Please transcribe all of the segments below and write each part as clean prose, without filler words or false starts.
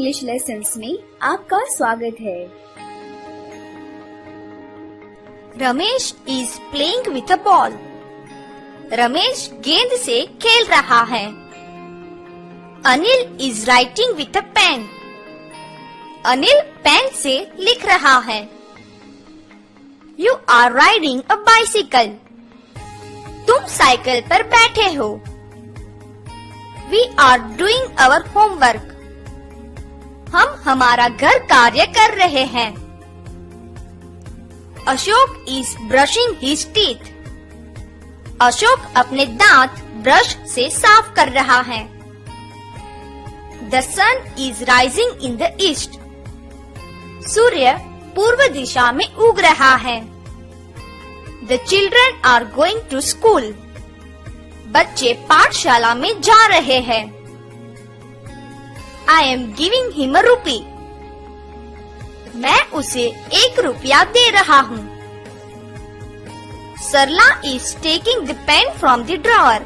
English lessons में आपका स्वागत है। Ramesh is playing with a ball. Ramesh गेंद से खेल रहा है। Anil is writing with a pen. Anil pen से लिख रहा है। You are riding a bicycle. तुम साइकिल पर बैठे हो। We are doing our homework. हम हमारा घर कार्य कर रहे हैं। Ashok is brushing his teeth. Ashok अपने दांत ब्रश से साफ कर रहा है। The sun is rising in the east. सूर्य पूर्व दिशा में उग रहा है। The children are going to school. बच्चे पाठशाला में जा रहे हैं। I am giving him a rupee. मैं उसे 1 रुपया दे रहा हूँ। Sarla is taking the pen from the drawer.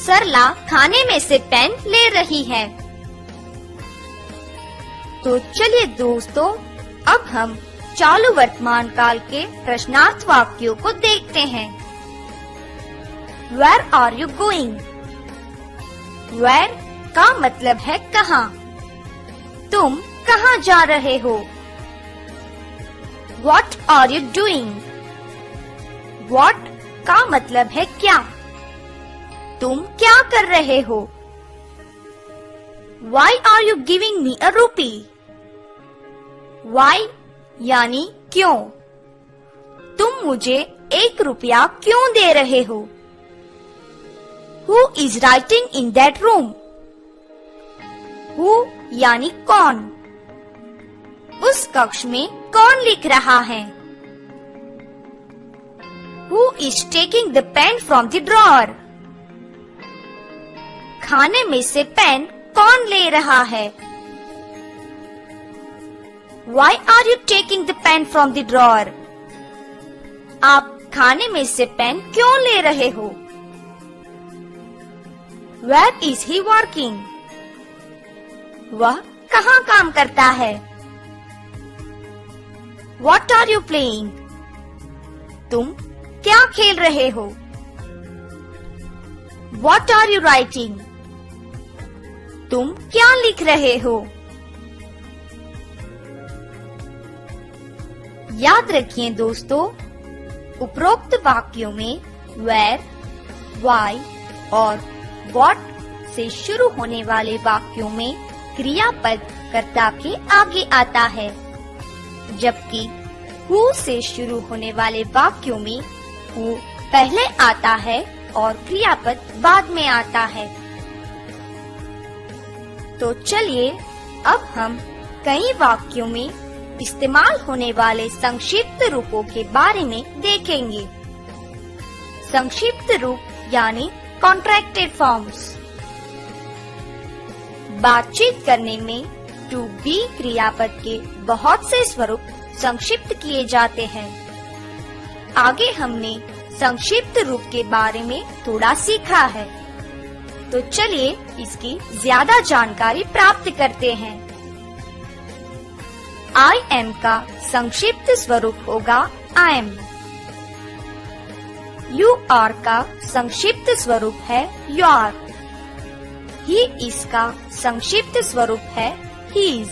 Sarla खाने में से पेन ले रही है। तो चलिए दोस्तों, अब हम चालू वर्तमान काल के प्रश्नार्थ वाक्यों को देखते हैं। Where are you going? Where का मतलब है कहाँ। तुम कहाँ जा रहे हो। What are you doing? What का मतलब है क्या। तुम क्या कर रहे हो। Why are you giving me a rupee? Why यानी क्यों। तुम मुझे 1 रुपया क्यों दे रहे हो। Who is writing in that room? Who यानी कौन। उस कक्ष में कौन लिख रहा है। Who is taking the pen from the drawer? खाने में से पेन कौन ले रहा है। Why are you taking the pen from the drawer? आप खाने में से पेन क्यों ले रहे हो। Where is he working? वह कहाँ काम करता है। What are you playing? तुम क्या खेल रहे हो। What are you writing? तुम क्या लिख रहे हो। याद रखिए दोस्तों, उपरोक्त वाक्यों में where, why और what से शुरू होने वाले वाक्यों में क्रियापद कर्ता के आगे आता है, जबकि who से शुरू होने वाले वाक्यों में who पहले आता है और क्रियापद बाद में आता है। तो चलिए अब हम कई वाक्यों में इस्तेमाल होने वाले संक्षिप्त रूपों के बारे में देखेंगे। संक्षिप्त रूप यानी कॉन्ट्रैक्टेड फॉर्म्स। बातचीत करने में टू बी क्रियापद के बहुत से स्वरूप संक्षिप्त किए जाते हैं। आगे हमने संक्षिप्त रूप के बारे में थोड़ा सीखा है, तो चलिए इसकी ज्यादा जानकारी प्राप्त करते हैं। I am का संक्षिप्त स्वरूप होगा I am। You are का संक्षिप्त स्वरूप है your। He is का संक्षिप्त स्वरूप है his।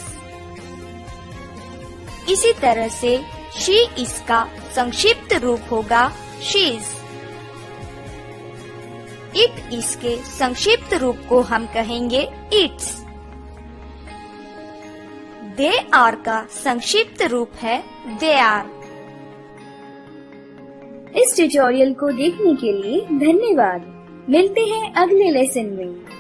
इसी तरह से she is का संक्षिप्त रूप होगा she's। it is के संक्षिप्त रूप को हम कहेंगे its। they are का संक्षिप्त रूप है they are। इस ट्यूटोरियल को देखने के लिए धन्यवाद। मिलते हैं अगले लेसन में।